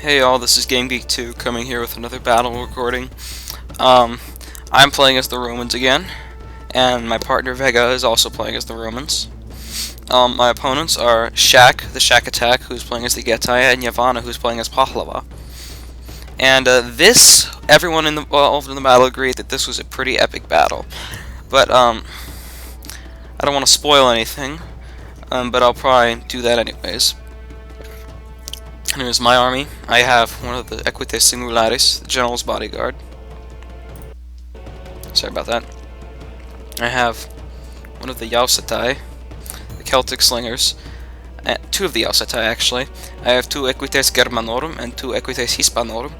Hey all, this is GameGeek2 coming here with another battle recording. I'm playing as the Romans again, and my partner Vega is also playing as the Romans. My opponents are Shak, the Shak attack, who's playing as the Getai, and Yavana, who's playing as Pahlava. And everyone involved in the battle agreed that this was a pretty epic battle. But I don't want to spoil anything, but I'll probably do that anyways. Here's my army. I have one of the Equites Singularis, the General's Bodyguard. Sorry about that. I have one of the Yaucetai, the Celtic Slingers. Two of the Yaucetai, actually. I have two Equites Germanorum and two Equites Hispanorum.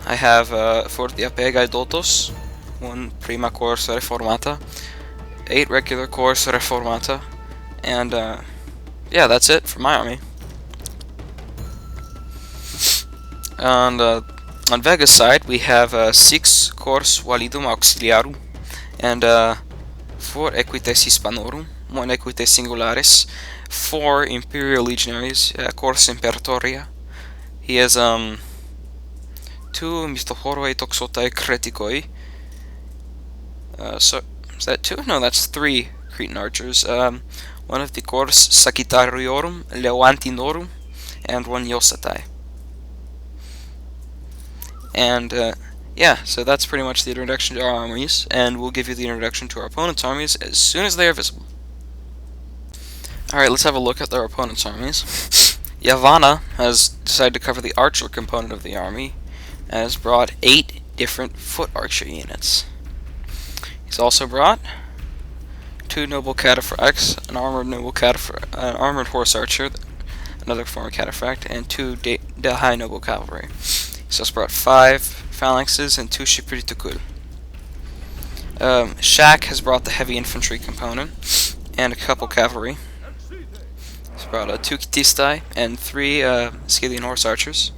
I have for the Apegai Dotos, one Prima Corps Reformata, 8 regular Corps Reformata, and yeah, that's it for my army. And on Vega's side, we have 6 Cors Validum Auxiliarum and 4 Equites Hispanorum, 1 Equites Singularis, 4 Imperial Legionaries, Cors Imperatoria. He has 2 Misthophoroi Toxotai Creticoi. So, is that 2? No, that's 3 Cretan archers. One of the Cors Sagittарiorum, Levantinorum, and 1 Yaucetai. And yeah, so that's pretty much the introduction to our armies, and we'll give you the introduction to our opponent's armies as soon as they are visible. Alright, let's have a look at their opponent's armies. Yavana has decided to cover the archer component of the army, and has brought 8 different foot archer units. He's also brought 2 noble cataphracts, an armored horse archer, another form of cataphract, and 2 high noble cavalry. He's also brought 5 phalanxes and 2 shipritukul. Shak has brought the heavy infantry component and a couple cavalry. He's brought 2 kitistai and 3 Scythian horse archers.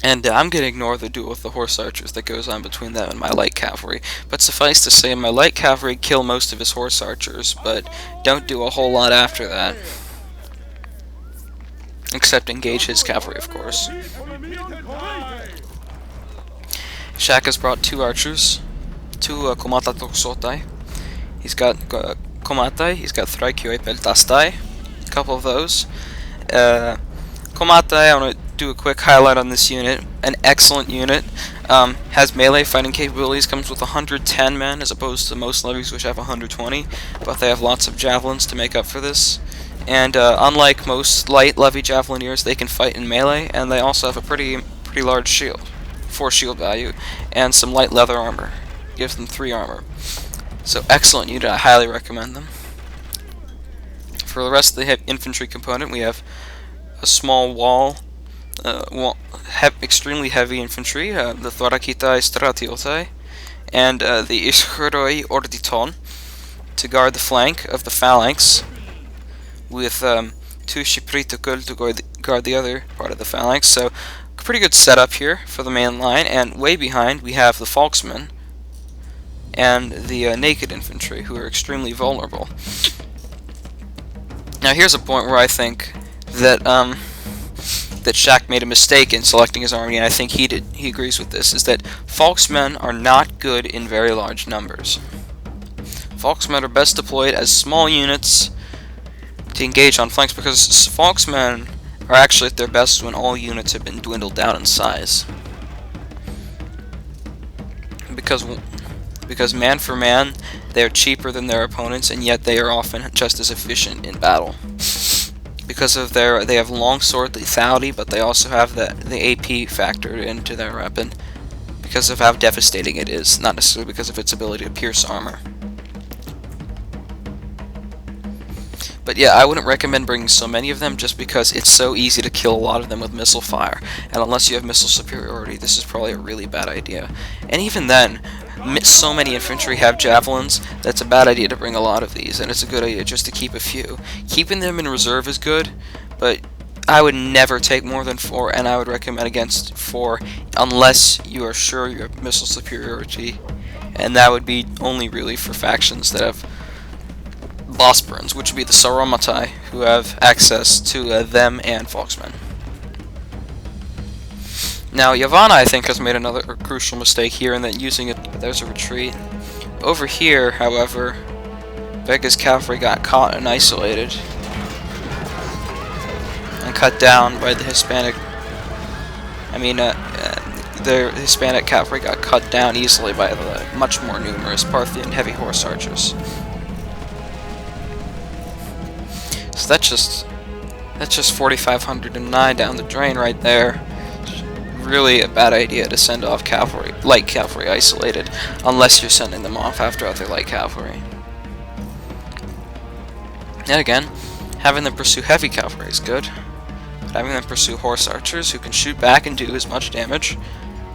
And I'm going to ignore the duel with the horse archers that goes on between them and my light cavalry. But suffice to say, my light cavalry kill most of his horse archers, but don't do a whole lot after that. Except engage his cavalry, of course. Shak has brought 2 archers, 2 Komata Toxotai. He's got Komatai, he's got Thraikoi Peltastai, a couple of those. Komatai, I want to do a quick highlight on this unit. An excellent unit. Has melee fighting capabilities, comes with 110 men as opposed to most levies which have 120, but they have lots of javelins to make up for this. And unlike most light levy javelineers, they can fight in melee, and they also have a pretty large shield, 4 shield value, and some light leather armor. Gives them 3 armor. So excellent unit, I highly recommend them. For the rest of the infantry component, we have a small extremely heavy infantry, the Thorakitai Stratiotai, and the Ishuroi Orditon, to guard the flank of the phalanx, with 2 Shipritukul to guard the other part of the phalanx. So, pretty good setup here for the main line, and way behind we have the Falksmen and the naked infantry, who are extremely vulnerable. Now here's a point where I think that that Shak made a mistake in selecting his army, and I think he agrees with this, is that Falksmen are not good in very large numbers. Falksmen are best deployed as small units to engage on flanks, because Falksmen are actually at their best when all units have been dwindled down in size. Because man for man, they are cheaper than their opponents, and yet they are often just as efficient in battle. Because of they have long sword lethality, but they also have the AP factored into their weapon because of how devastating it is, not necessarily because of its ability to pierce armor. But yeah, I wouldn't recommend bringing so many of them just because it's so easy to kill a lot of them with missile fire. And unless you have missile superiority, this is probably a really bad idea. And even then, so many infantry have javelins, that's a bad idea to bring a lot of these, and it's a good idea just to keep a few. Keeping them in reserve is good, but I would never take more than 4, and I would recommend against 4 unless you are sure you have missile superiority. And that would be only really for factions that have Bosporans, which would be the Saromatai, who have access to them and Falksmen. Now, Yavana, I think, has made another crucial mistake here in that using it, there's a retreat. Over here, however, Vega's cavalry got caught and isolated and cut down by the Hispanic. The Hispanic cavalry got cut down easily by the much more numerous Parthian heavy horse archers. So that's just 4,509 down the drain right there. Really a bad idea to send off cavalry, light cavalry isolated, unless you're sending them off after other light cavalry. And again, having them pursue heavy cavalry is good, but having them pursue horse archers who can shoot back and do as much damage,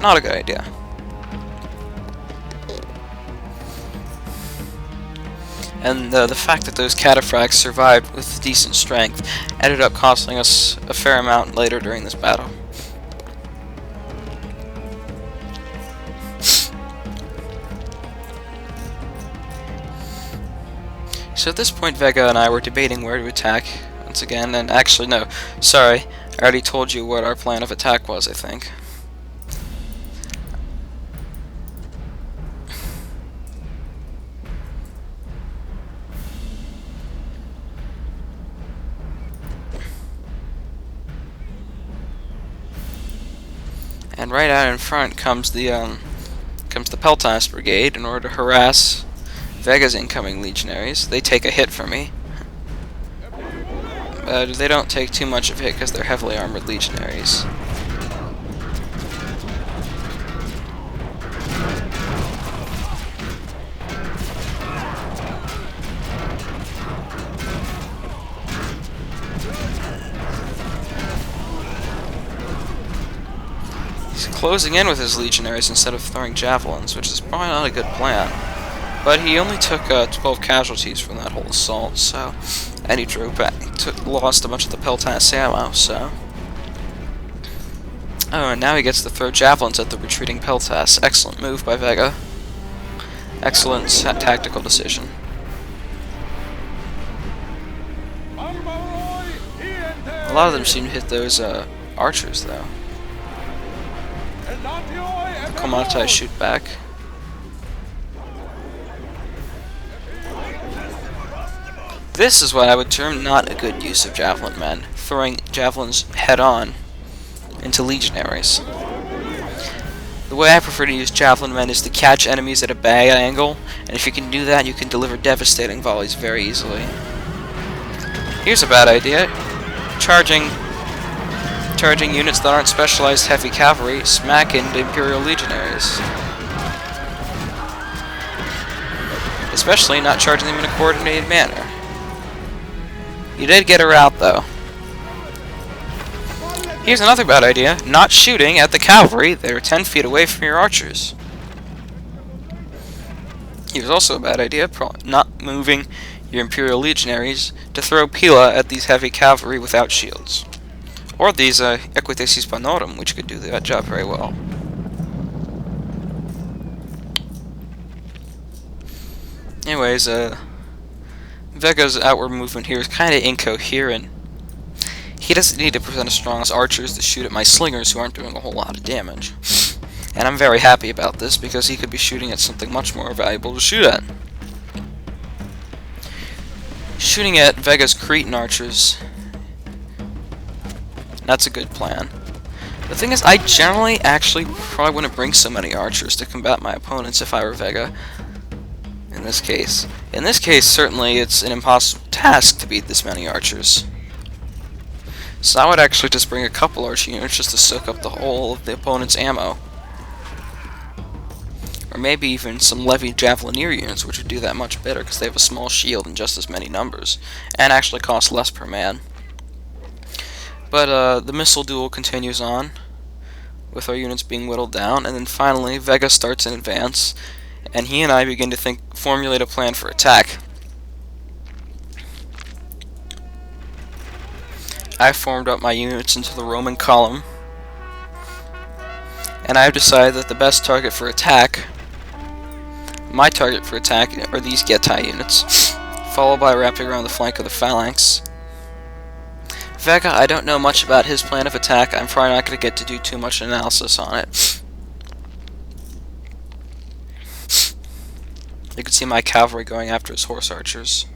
not a good idea. And the fact that those cataphracts survived with decent strength ended up costing us a fair amount later during this battle. So at this point, Vega and I were debating where to attack once again, and actually no, sorry, I already told you what our plan of attack was, I think. And right out in front comes the Peltas Brigade in order to harass Vega's incoming legionaries. They take a hit from me. But they don't take too much of a hit because they're heavily armored legionaries. He's closing in with his legionaries instead of throwing javelins, which is probably not a good plan. But he only took 12 casualties from that whole assault, so... And he drew back, lost a bunch of the Peltas ammo, so... Oh, and now he gets to throw javelins at the retreating Peltas. Excellent move by Vega. Excellent tactical decision. A lot of them seem to hit those archers, though. The Komatai shoot back. This is what I would term not a good use of javelin men, throwing javelins head-on into legionaries. The way I prefer to use javelin men is to catch enemies at a bad angle, and if you can do that, you can deliver devastating volleys very easily. Here's a bad idea. Charging units that aren't specialized heavy cavalry smack into Imperial legionaries. Especially not charging them in a coordinated manner. You did get a rout, though. Here's another bad idea. Not shooting at the cavalry that are 10 feet away from your archers. Here's also a bad idea. Not moving your Imperial legionaries to throw pila at these heavy cavalry without shields. Or these Equites Hispanorum, which could do that job very well. Anyways, Vega's outward movement here is kind of incoherent. He doesn't need to present as strong as archers to shoot at my slingers who aren't doing a whole lot of damage. And I'm very happy about this because he could be shooting at something much more valuable to shoot at. Shooting at Vega's Cretan archers. That's a good plan. The thing is, I generally actually probably wouldn't bring so many archers to combat my opponents if I were Vega. In this case, certainly it's an impossible task to beat this many archers. So I would actually just bring a couple archer units just to soak up the whole of the opponent's ammo. Or maybe even some levied javelineer units, which would do that much better because they have a small shield and just as many numbers, and actually cost less per man. But the missile duel continues on, with our units being whittled down, and then finally Vega starts in advance, and he and I begin to formulate a plan for attack. I formed up my units into the Roman column, and I have decided that the best target for attack, my target for attack, are these Getai units, followed by wrapping around the flank of the phalanx. Vega, I don't know much about his plan of attack. I'm probably not going to get to do too much analysis on it. You can see my cavalry going after his horse archers.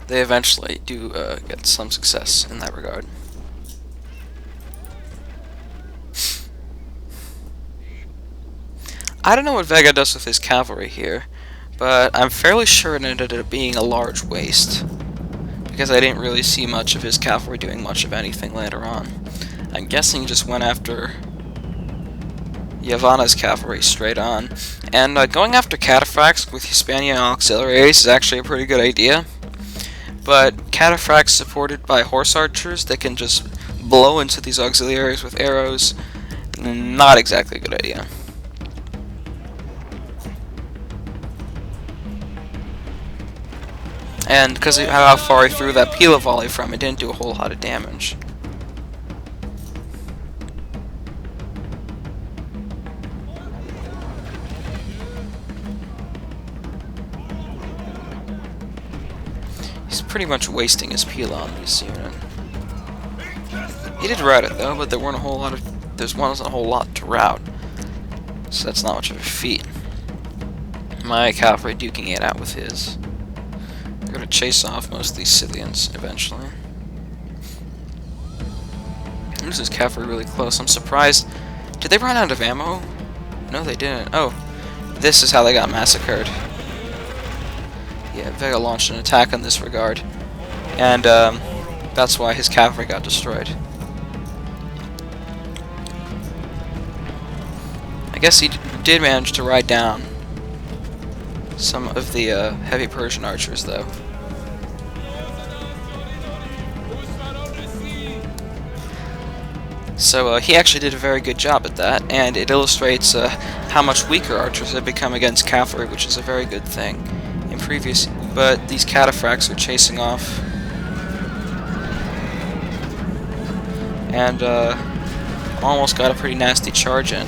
They eventually do get some success in that regard. I don't know what Vega does with his cavalry here, but I'm fairly sure it ended up being a large waste, because I didn't really see much of his cavalry doing much of anything later on. I'm guessing he just went after Yavana's cavalry straight on, and going after cataphracts with Hispania auxiliaries is actually a pretty good idea, but cataphracts supported by horse archers that can just blow into these auxiliaries with arrows, not exactly a good idea. And because of how far he threw that Pila volley from, it didn't do a whole lot of damage. He's pretty much wasting his Pila on this unit. He did rout it though, but there wasn't a whole lot to rout. So that's not much of a feat. My cavalry duking it out with his. They're going to chase off most of these Scythians eventually. This is cavalry really close. I'm surprised. Did they run out of ammo? No, they didn't. Oh, this is how they got massacred. Yeah, Vega launched an attack in this regard, and that's why his cavalry got destroyed. I guess he did manage to ride down some of the heavy Persian archers, though. So he actually did a very good job at that, and it illustrates how much weaker archers have become against cavalry, which is a very good thing. But these cataphracts are chasing off, and almost got a pretty nasty charge in.